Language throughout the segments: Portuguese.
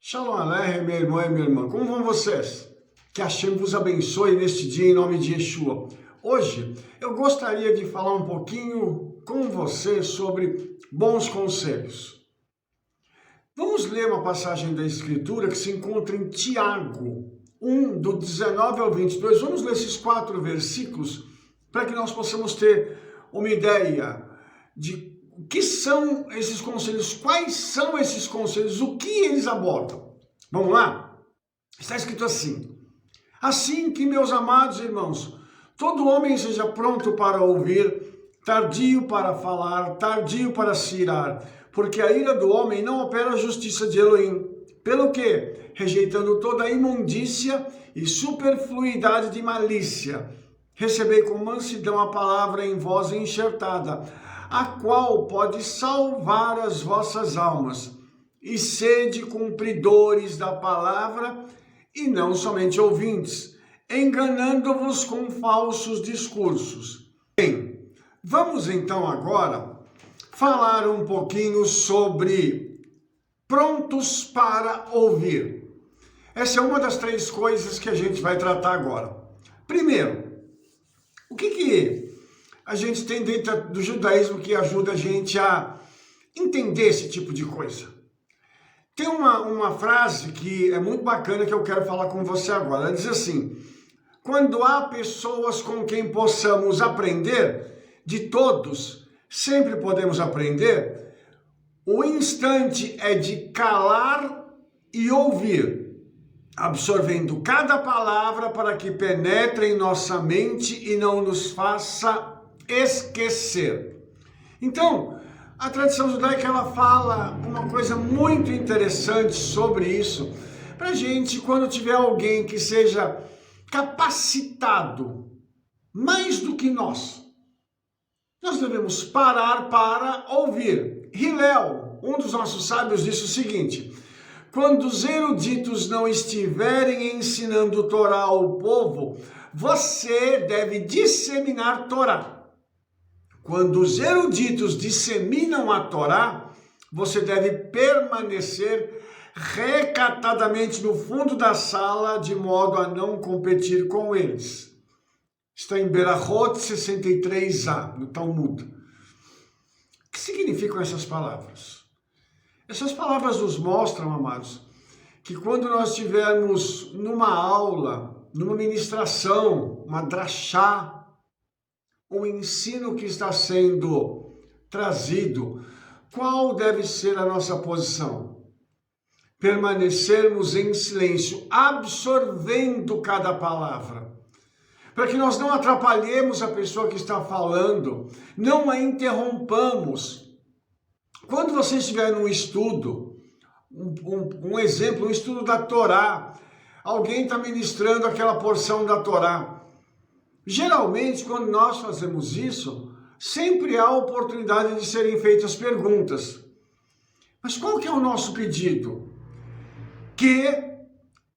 Shalom Aleichem, meu irmão e minha irmã, como vão vocês? Que Hashem vos abençoe neste dia em nome de Yeshua. Hoje eu gostaria de falar um pouquinho com você sobre bons conselhos. Vamos ler uma passagem da Escritura que se encontra em Tiago 1, do 19 ao 22. Vamos ler esses 4 versículos para que nós possamos ter uma ideia de o que são esses conselhos, quais são esses conselhos, o que eles abordam. Vamos lá? Está escrito assim: assim que, meus amados irmãos, todo homem seja pronto para ouvir, tardio para falar, tardio para se irar, porque a ira do homem não opera a justiça de Elohim. Pelo que, rejeitando toda a imundícia e superfluidade de malícia, recebei com mansidão a palavra em voz enxertada, a qual pode salvar as vossas almas, e sede cumpridores da palavra, e não somente ouvintes, enganando-vos com falsos discursos. Bem, vamos então agora falar um pouquinho sobre prontos para ouvir. Essa é uma das 3 coisas que a gente vai tratar agora. Primeiro, o que a gente tem dentro do judaísmo que ajuda a gente a entender esse tipo de coisa? Tem uma frase que é muito bacana que eu quero falar com você agora. Ela diz assim: quando há pessoas com quem possamos aprender, de todos, sempre podemos aprender, o instante é de calar e ouvir, absorvendo cada palavra para que penetre em nossa mente e não nos faça esquecer. Então, a tradição judaica ela fala uma coisa muito interessante sobre isso, para a gente, quando tiver alguém que seja capacitado mais do que nós devemos parar para ouvir. Hillel, um dos nossos sábios, disse o seguinte: quando os eruditos não estiverem ensinando Torá ao povo, você deve disseminar Torá. Quando os eruditos disseminam a Torá, você deve permanecer recatadamente no fundo da sala, de modo a não competir com eles. Está em Berachot 63a, no Talmud. O que significam essas palavras? Essas palavras nos mostram, amados, que quando nós estivermos numa aula, numa ministração, uma drachá, o ensino que está sendo trazido, qual deve ser a nossa posição? Permanecermos em silêncio, absorvendo cada palavra, para que nós não atrapalhemos a pessoa que está falando, não a interrompamos. Quando você estiver num estudo, um exemplo, um estudo da Torá, alguém está ministrando aquela porção da Torá. Geralmente, quando nós fazemos isso, sempre há oportunidade de serem feitas perguntas. Mas qual que é o nosso pedido? Que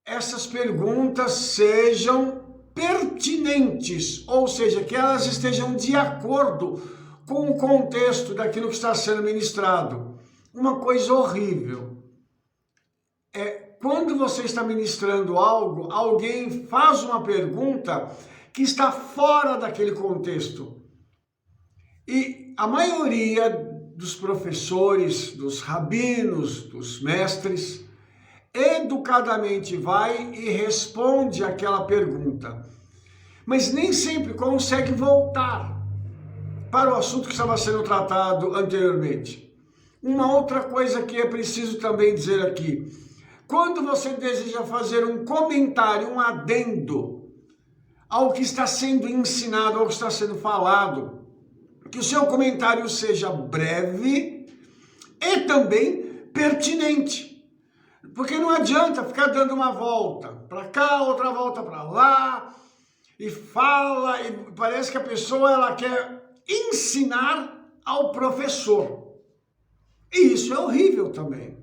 essas perguntas sejam pertinentes, ou seja, que elas estejam de acordo com o contexto daquilo que está sendo ministrado. Uma coisa horrível é quando você está ministrando algo, alguém faz uma pergunta que está fora daquele contexto. E a maioria dos professores, dos rabinos, dos mestres, educadamente vai e responde aquela pergunta, mas nem sempre consegue voltar para o assunto que estava sendo tratado anteriormente. Uma outra coisa que é preciso também dizer aqui: quando você deseja fazer um comentário, um adendo ao que está sendo ensinado, ao que está sendo falado, que o seu comentário seja breve e também pertinente. Porque não adianta ficar dando uma volta para cá, outra volta para lá, e fala, e parece que a pessoa ela quer ensinar ao professor. E isso é horrível também.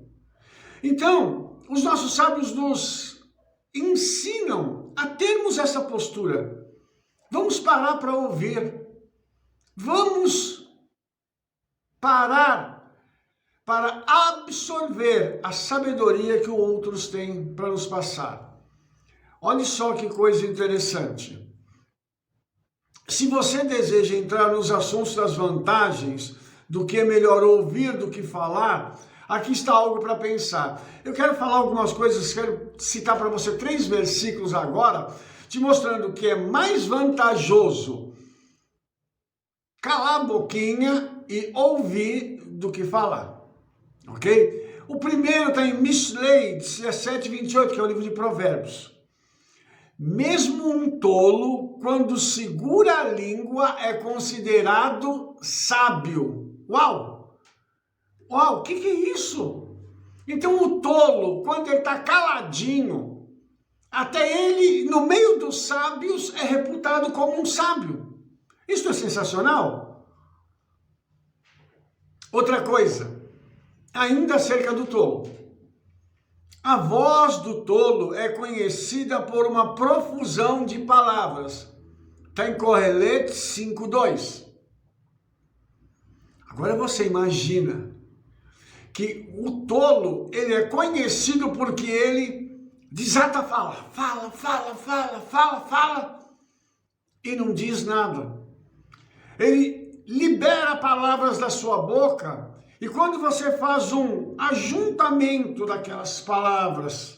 Então, os nossos sábios nos ensinam a termos essa postura. Vamos parar para ouvir. Vamos parar para absorver a sabedoria que outros têm para nos passar. Olha só que coisa interessante. Se você deseja entrar nos assuntos das vantagens, do que é melhor ouvir do que falar, aqui está algo para pensar. Eu quero falar algumas coisas, quero citar para você 3 versículos agora, te mostrando que é mais vantajoso calar a boquinha e ouvir do que falar, ok? O primeiro está em Mishlei 17:28, que é o livro de Provérbios. Mesmo um tolo, quando segura a língua, é considerado sábio. Uau! Uau, o que é isso? Então o tolo, quando ele está caladinho, até ele, no meio dos sábios, é reputado como um sábio. Isso é sensacional? Outra coisa, ainda acerca do tolo. A voz do tolo é conhecida por uma profusão de palavras. Está em Corelete 5:2. Agora você imagina que o tolo, ele é conhecido porque ele desata a fala, e não diz nada. Ele libera palavras da sua boca, e quando você faz um ajuntamento daquelas palavras,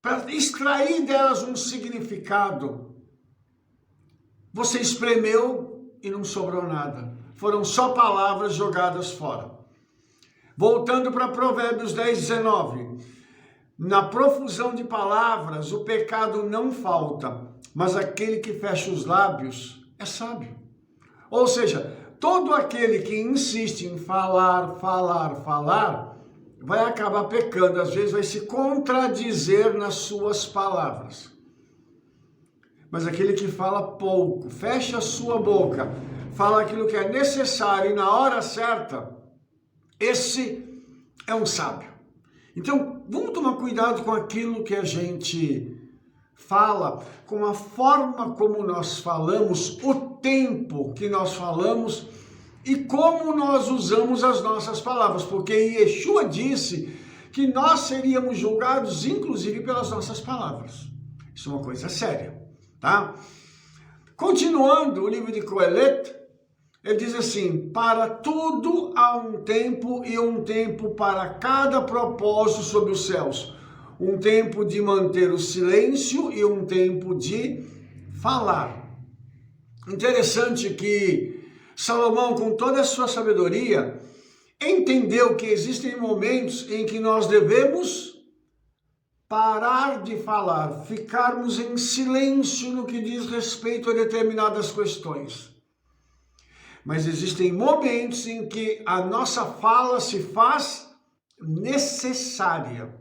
para extrair delas um significado, você espremeu e não sobrou nada. Foram só palavras jogadas fora. Voltando para Provérbios 10:19. Na profusão de palavras, o pecado não falta, mas aquele que fecha os lábios é sábio. Ou seja, todo aquele que insiste em falar, vai acabar pecando, às vezes vai se contradizer nas suas palavras. Mas aquele que fala pouco, fecha a sua boca, fala aquilo que é necessário e na hora certa, esse é um sábio. Então, vamos tomar cuidado com aquilo que a gente fala, com a forma como nós falamos, o tempo que nós falamos e como nós usamos as nossas palavras, porque Yeshua disse que nós seríamos julgados inclusive pelas nossas palavras. Isso é uma coisa séria, tá? Continuando o livro de Coelete, ele diz assim: para tudo há um tempo e um tempo para cada propósito sob os céus. Um tempo de manter o silêncio e um tempo de falar. Interessante que Salomão, com toda a sua sabedoria, entendeu que existem momentos em que nós devemos parar de falar, ficarmos em silêncio no que diz respeito a determinadas questões. Mas existem momentos em que a nossa fala se faz necessária.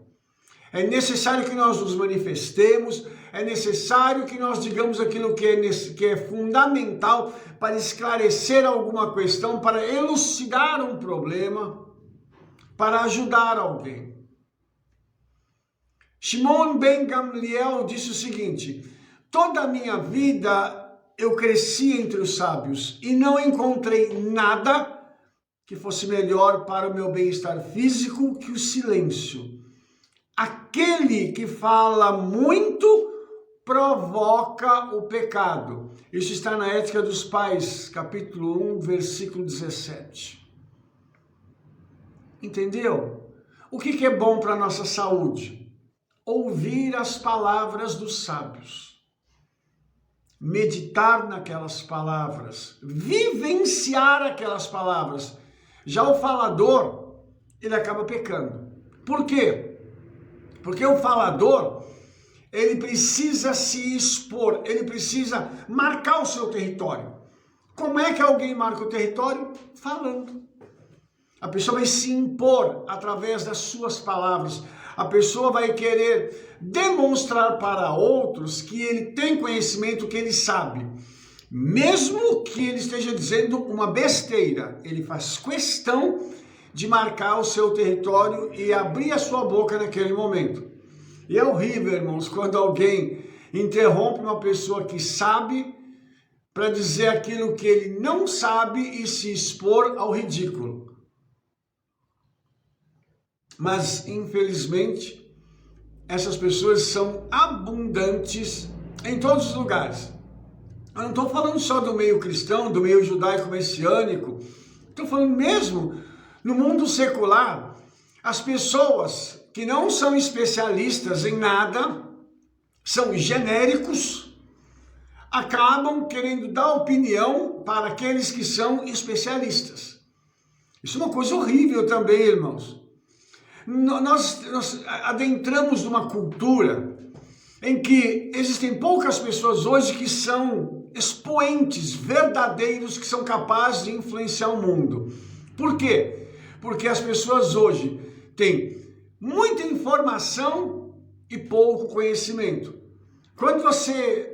É necessário que nós nos manifestemos, é necessário que nós digamos aquilo que é fundamental para esclarecer alguma questão, para elucidar um problema, para ajudar alguém. Shimon ben Gamliel disse o seguinte: toda a minha vida eu cresci entre os sábios e não encontrei nada que fosse melhor para o meu bem-estar físico que o silêncio. Aquele que fala muito provoca o pecado. Isso está na Ética dos Pais, capítulo 1, versículo 17. Entendeu? O que é bom para a nossa saúde? Ouvir as palavras dos sábios. Meditar naquelas palavras, vivenciar aquelas palavras. Já o falador, ele acaba pecando. Por quê? Porque o falador, ele precisa se expor, ele precisa marcar o seu território. Como é que alguém marca o território? Falando. A pessoa vai se impor através das suas palavras. A pessoa vai querer demonstrar para outros que ele tem conhecimento, que ele sabe. Mesmo que ele esteja dizendo uma besteira, ele faz questão de marcar o seu território e abrir a sua boca naquele momento. E é horrível, irmãos, quando alguém interrompe uma pessoa que sabe para dizer aquilo que ele não sabe e se expor ao ridículo. mas infelizmente essas pessoas são abundantes em todos os lugares. Eu não estou falando só do meio cristão, do meio judaico-messiânico, estou falando mesmo no mundo secular. As pessoas que não são especialistas em nada, são genéricos, acabam querendo dar opinião para aqueles que são especialistas. Isso é uma coisa horrível também, irmãos. Nós adentramos numa cultura em que existem poucas pessoas hoje que são expoentes verdadeiros, que são capazes de influenciar o mundo. Por quê? Porque as pessoas hoje têm muita informação e pouco conhecimento. Quando você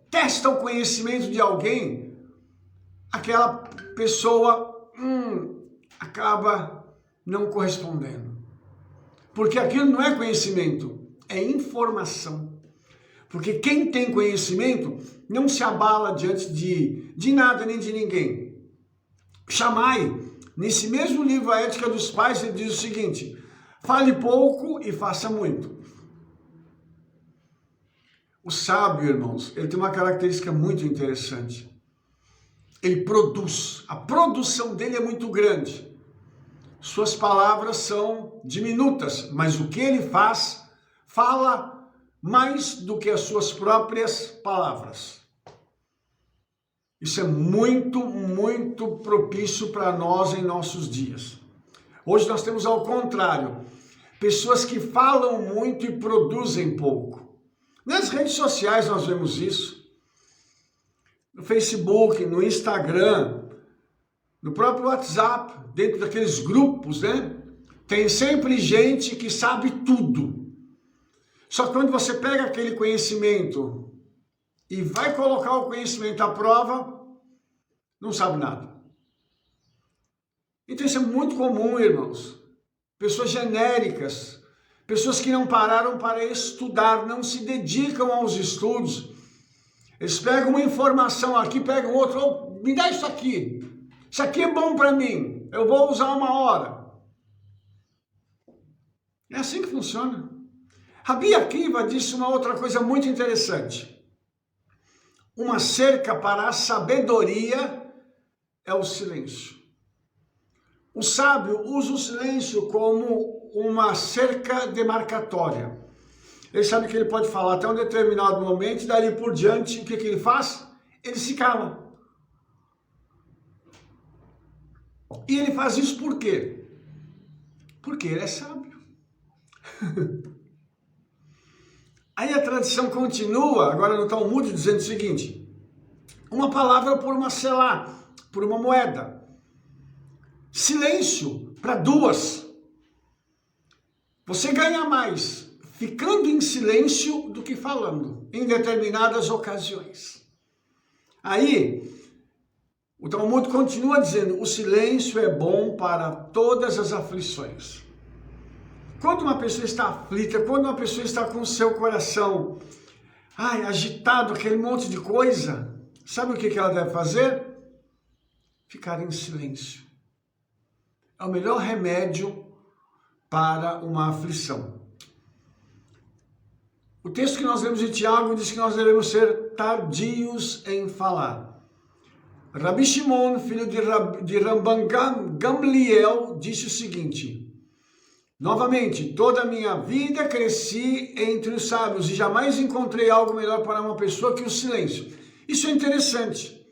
testa o conhecimento de alguém, aquela pessoa acaba não correspondendo. Porque aquilo não é conhecimento, é informação. Porque quem tem conhecimento não se abala diante de nada nem de ninguém. Shammai, nesse mesmo livro A Ética dos Pais, ele diz o seguinte: fale pouco e faça muito. O sábio, irmãos, ele tem uma característica muito interessante. Ele produz, a produção dele é muito grande. Suas palavras são diminutas, mas o que ele fala mais do que as suas próprias palavras. Isso é muito, muito propício para nós em nossos dias. Hoje nós temos ao contrário, pessoas que falam muito e produzem pouco. Nas redes sociais nós vemos isso. No Facebook, no Instagram, no próprio WhatsApp, dentro daqueles grupos, né? Tem sempre gente que sabe tudo. Só que quando você pega aquele conhecimento e vai colocar o conhecimento à prova, não sabe nada. Então isso é muito comum, irmãos. Pessoas genéricas, pessoas que não pararam para estudar, não se dedicam aos estudos. Eles pegam uma informação aqui, pegam outra, me dá isso aqui é bom para mim, eu vou usar uma hora. É assim que funciona. Rabi Akiva disse uma outra coisa muito interessante. Uma cerca para a sabedoria é o silêncio. O sábio usa o silêncio como uma cerca demarcatória. Ele sabe que ele pode falar até um determinado momento e dali por diante, o que ele faz? Ele se cala. E ele faz isso por quê? Porque ele é sábio. Aí a tradição continua, agora no Talmud, dizendo o seguinte: uma palavra por uma selá, por uma moeda. Silêncio para duas. Você ganha mais ficando em silêncio do que falando, em determinadas ocasiões. Aí, o Talmud continua dizendo: o silêncio é bom para todas as aflições. Quando uma pessoa está aflita, quando uma pessoa está com o seu coração agitado, aquele monte de coisa, sabe o que ela deve fazer? Ficar em silêncio. É o melhor remédio para uma aflição. O texto que nós lemos de Tiago diz que nós devemos ser tardios em falar. Rabi Shimon, filho de Rabban Gamliel, disse o seguinte: novamente, toda a minha vida cresci entre os sábios e jamais encontrei algo melhor para uma pessoa que o silêncio. Isso é interessante.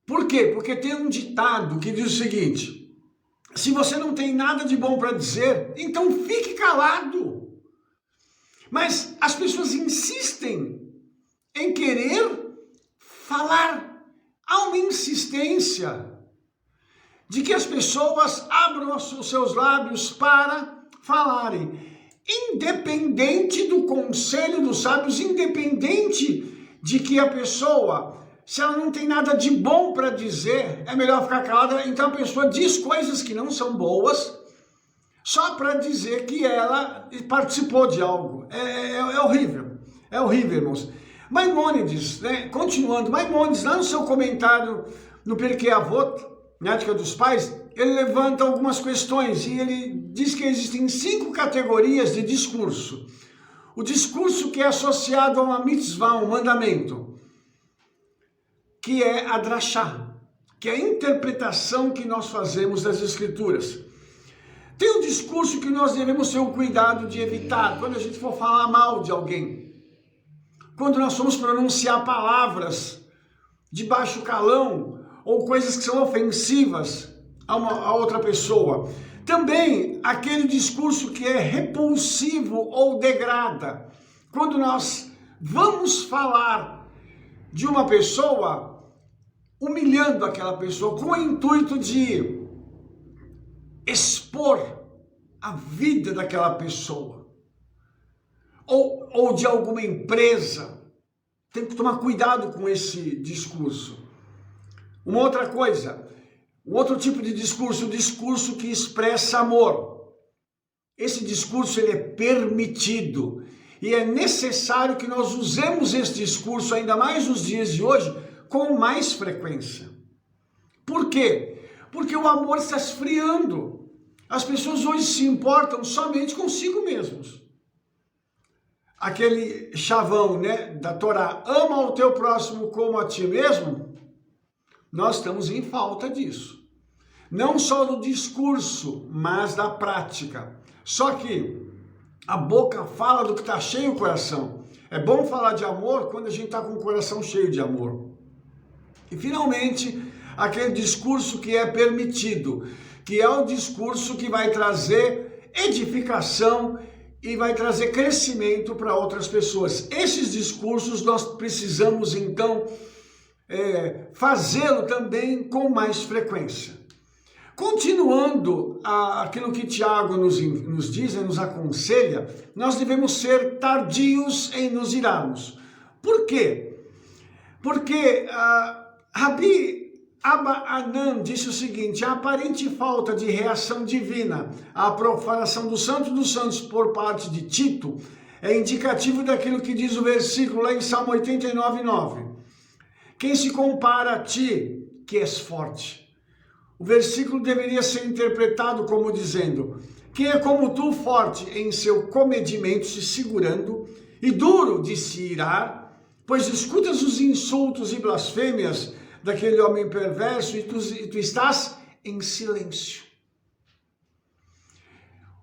Por quê? Porque tem um ditado que diz o seguinte: se você não tem nada de bom para dizer, então fique calado. Mas as pessoas insistem em querer falar. Há uma insistência de que as pessoas abram os seus lábios para falarem. Independente do conselho dos sábios, independente de que a pessoa, se ela não tem nada de bom para dizer, é melhor ficar calada. Então a pessoa diz coisas que não são boas, só para dizer que ela participou de algo. É horrível, irmãos. Maimônides, continuando, Maimônides, lá no seu comentário no Pirkei Avot, na Ética dos Pais, ele levanta algumas questões e ele diz que existem 5 categorias de discurso. O discurso que é associado a uma mitzvah, um mandamento, que é a drashá, que é a interpretação que nós fazemos das Escrituras. Tem um discurso que nós devemos ter o cuidado de evitar, quando a gente for falar mal de alguém. Quando nós formos pronunciar palavras de baixo calão, ou coisas que são ofensivas a outra pessoa. Também aquele discurso que é repulsivo ou degrada. Quando nós vamos falar de uma pessoa, humilhando aquela pessoa, com o intuito de expor a vida daquela pessoa, ou de alguma empresa. Tem que tomar cuidado com esse discurso. Uma outra coisa, um outro tipo de discurso, o discurso que expressa amor. Esse discurso ele é permitido e é necessário que nós usemos esse discurso, ainda mais nos dias de hoje, com mais frequência. Por quê? Porque o amor está esfriando. As pessoas hoje se importam somente consigo mesmos. Aquele chavão, da Torá, ama o teu próximo como a ti mesmo, nós estamos em falta disso. Não só do discurso, mas da prática. Só que a boca fala do que está cheio o coração. É bom falar de amor quando a gente está com o coração cheio de amor. E finalmente, aquele discurso que é permitido, que é o discurso que vai trazer edificação e vai trazer crescimento para outras pessoas. Esses discursos nós precisamos então fazê-lo também com mais frequência. Continuando aquilo que Tiago nos diz, nos aconselha, nós devemos ser tardios em nos irarmos. Por quê? Porque Rabi Abba Anan disse o seguinte: a aparente falta de reação divina à profanação do Santo dos Santos por parte de Tito é indicativo daquilo que diz o versículo lá em Salmo 89:9. Quem se compara a ti, que és forte? O versículo deveria ser interpretado como dizendo: quem é como tu, forte em seu comedimento, se segurando, e duro de se irar, pois escutas os insultos e blasfêmias daquele homem perverso e tu estás em silêncio.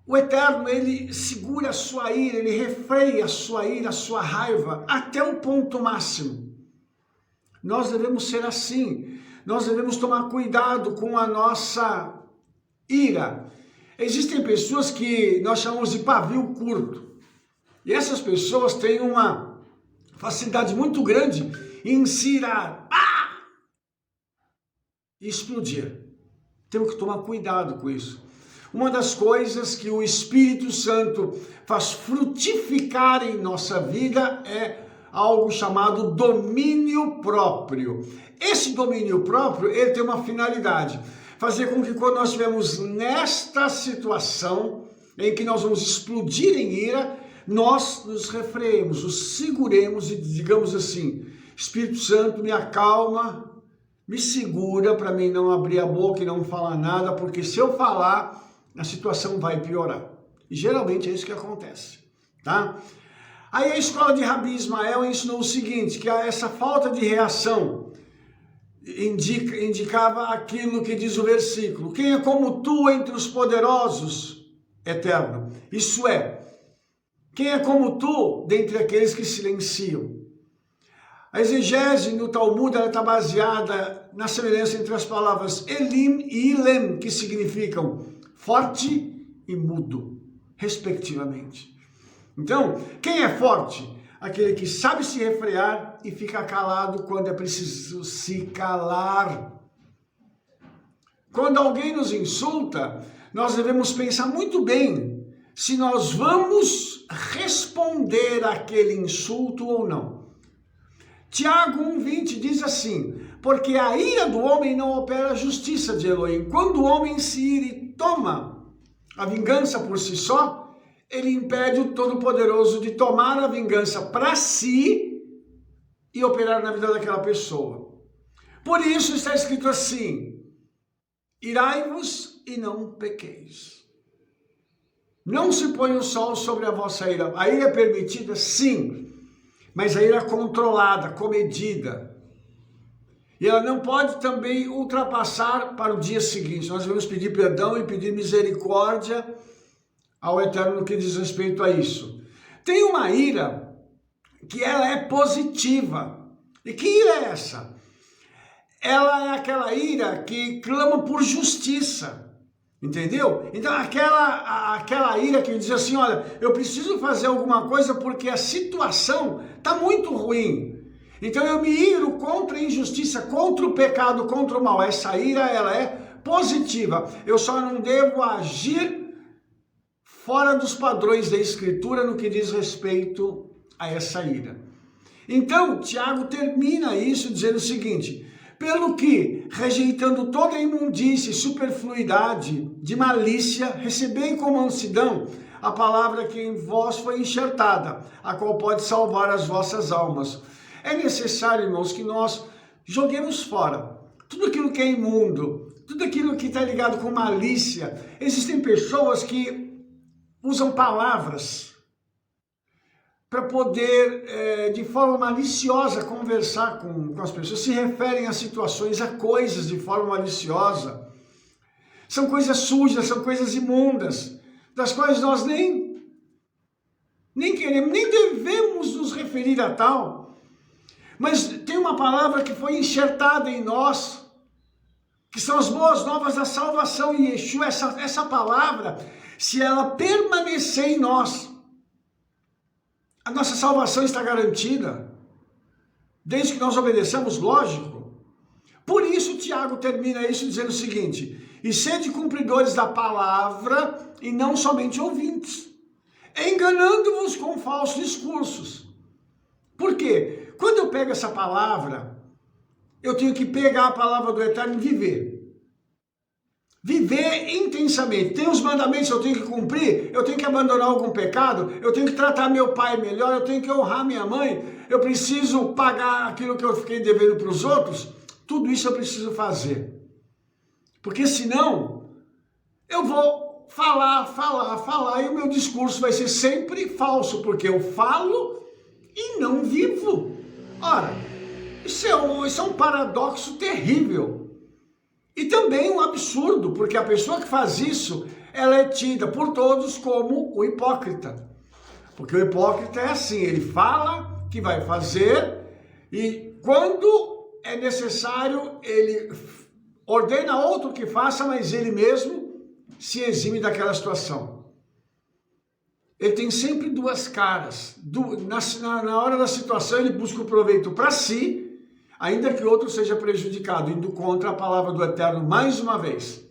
O Eterno, ele segura a sua ira, ele refreia a sua ira, a sua raiva, até o ponto máximo. Nós devemos ser assim, nós devemos tomar cuidado com a nossa ira. Existem pessoas que nós chamamos de pavio curto, e essas pessoas têm uma facilidade muito grande em se irar e explodir. Temos que tomar cuidado com isso. Uma das coisas que o Espírito Santo faz frutificar em nossa vida é algo chamado domínio próprio. Esse domínio próprio, ele tem uma finalidade: fazer com que quando nós estivermos nesta situação em que nós vamos explodir em ira, nós nos refreemos, nos seguremos e digamos assim: Espírito Santo, me acalma, me segura para mim não abrir a boca e não falar nada, porque se eu falar, a situação vai piorar. E geralmente é isso que acontece, tá? Aí a escola de Rabi Ismael ensinou o seguinte, que essa falta de reação indicava aquilo que diz o versículo: quem é como tu entre os poderosos, Eterno? Isso é, quem é como tu dentre aqueles que silenciam? A exegese no Talmud está baseada na semelhança entre as palavras Elim e Ilem, que significam forte e mudo, respectivamente. Então, quem é forte? Aquele que sabe se refrear e fica calado quando é preciso se calar. Quando alguém nos insulta, nós devemos pensar muito bem se nós vamos responder àquele insulto ou não. Tiago 1,20 diz assim: porque a ira do homem não opera a justiça de Elohim. Quando o homem se ira e toma a vingança por si só, ele impede o Todo-Poderoso de tomar a vingança para si e operar na vida daquela pessoa. Por isso está escrito assim: irai-vos e não pequeis. Não se põe o sol sobre a vossa ira. A ira é permitida? Sim, mas a ira controlada, comedida. E ela não pode também ultrapassar para o dia seguinte. Nós devemos pedir perdão e pedir misericórdia ao Eterno no que diz respeito a isso. Tem uma ira que ela é positiva. E que ira é essa? Ela é aquela ira que clama por justiça. Entendeu? Então aquela ira que diz assim, olha, eu preciso fazer alguma coisa porque a situação está muito ruim. Então eu me iro contra a injustiça, contra o pecado, contra o mal. Essa ira, ela é positiva. Eu só não devo agir fora dos padrões da Escritura no que diz respeito a essa ira. Então, Tiago termina isso dizendo o seguinte: pelo que, rejeitando toda a imundície e superfluidade de malícia, recebei com mansidão a palavra que em vós foi enxertada, a qual pode salvar as vossas almas. É necessário, irmãos, que nós joguemos fora tudo aquilo que é imundo, tudo aquilo que está ligado com malícia. Existem pessoas que usam palavras para poder, de forma maliciosa, conversar com as pessoas, se referem a situações, a coisas de forma maliciosa. São coisas sujas, são coisas imundas, das quais nós nem queremos, nem devemos nos referir a tal. Mas tem uma palavra que foi enxertada em nós, que são as boas novas da salvação em Yeshua. Essa palavra, se ela permanecer em nós, a nossa salvação está garantida, desde que nós obedeçamos, lógico. Por isso, Tiago termina isso dizendo o seguinte: e sede cumpridores da palavra, e não somente ouvintes, enganando-vos com falsos discursos. Por quê? Quando eu pego essa palavra, eu tenho que pegar a palavra do Eterno e viver. Viver intensamente. Tem os mandamentos que eu tenho que cumprir, eu tenho que abandonar algum pecado, eu tenho que tratar meu pai melhor, eu tenho que honrar minha mãe, eu preciso pagar aquilo que eu fiquei devendo para os outros. Tudo isso eu preciso fazer. Porque senão, eu vou falar, e o meu discurso vai ser sempre falso, porque eu falo e não vivo. Ora, isso é um paradoxo terrível. E também um absurdo, porque a pessoa que faz isso, ela é tida por todos como o hipócrita. Porque o hipócrita é assim, ele fala que vai fazer e quando é necessário, ele ordena outro que faça, mas ele mesmo se exime daquela situação. Ele tem sempre duas caras. Na hora da situação, ele busca o proveito para si, ainda que outro seja prejudicado, indo contra a palavra do Eterno mais uma vez.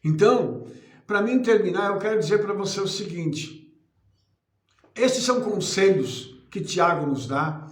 Então, para mim terminar, eu quero dizer para você o seguinte: esses são conselhos que Tiago nos dá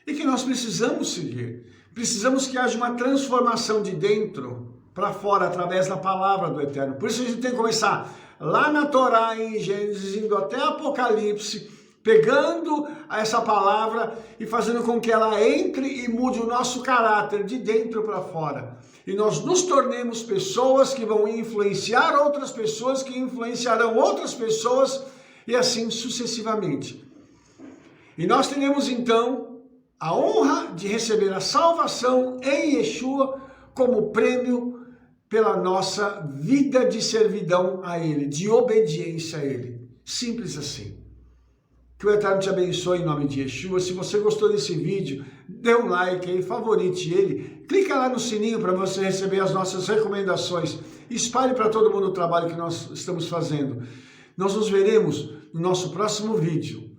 e que nós precisamos seguir. Precisamos que haja uma transformação de dentro para fora, através da palavra do Eterno. Por isso a gente tem que começar lá na Torá, em Gênesis, indo até Apocalipse, pegando essa palavra e fazendo com que ela entre e mude o nosso caráter de dentro para fora. E nós nos tornemos pessoas que vão influenciar outras pessoas, que influenciarão outras pessoas, e assim sucessivamente. E nós teremos então a honra de receber a salvação em Yeshua como prêmio pela nossa vida de servidão a Ele, de obediência a Ele. Simples assim. Que o Eterno te abençoe em nome de Yeshua. Se você gostou desse vídeo, dê um like aí, favorite ele. Clica lá no sininho para você receber as nossas recomendações. Espalhe para todo mundo o trabalho que nós estamos fazendo. Nós nos veremos no nosso próximo vídeo.